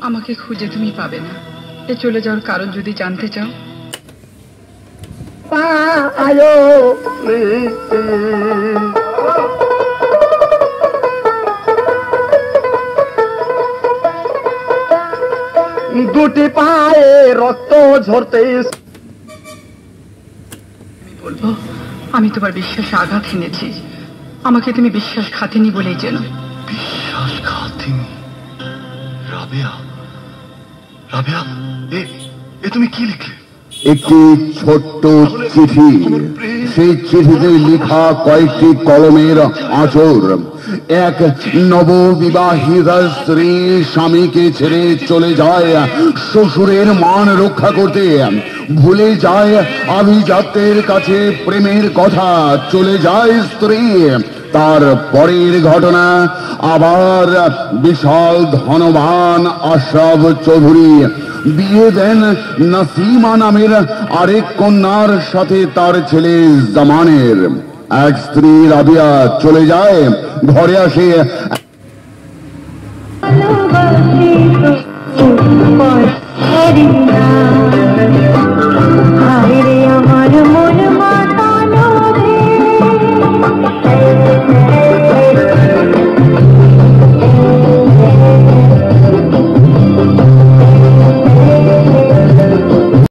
আমাকে খুঁজে তুমি পাবে না। এ চলে যাওয়ার কারণ যদি জানতে চাও, দুটি পায়ে রক্ত ঝরতে আমি বলবো আমি তোমার বিশ্বাসে আঘাত এনেছি। আমাকে তুমি বিশ্বাসঘাতিনী বলেই চেনো। বিশ্বাসঘাতিনী? রাবেয়া, রাবেয়া, এ তুমি কি লিখলে? একটি ছোট্ট চিঠি। সেই চিঠিতে লেখা কয়েকটি কলমের আঁচড়। এক নববিবাহিতা স্ত্রী স্বামীকে ছেড়ে চলে যায় শ্বশুরের মান রক্ষা করতে। ভুলে যায় আভিজাত্যের কাছে প্রেমের কথা। চলে যায় স্ত্রী। তার পরের ঘটনা, আবার বিশাল ধনবান আশরাফ চৌধুরী বিয়ে দেন নাসিমা নামের আরেক কন্যার সাথে, তার ছেলে জামানের। এক স্ত্রী রাবিয়া চলে যায়, ঘরে আসে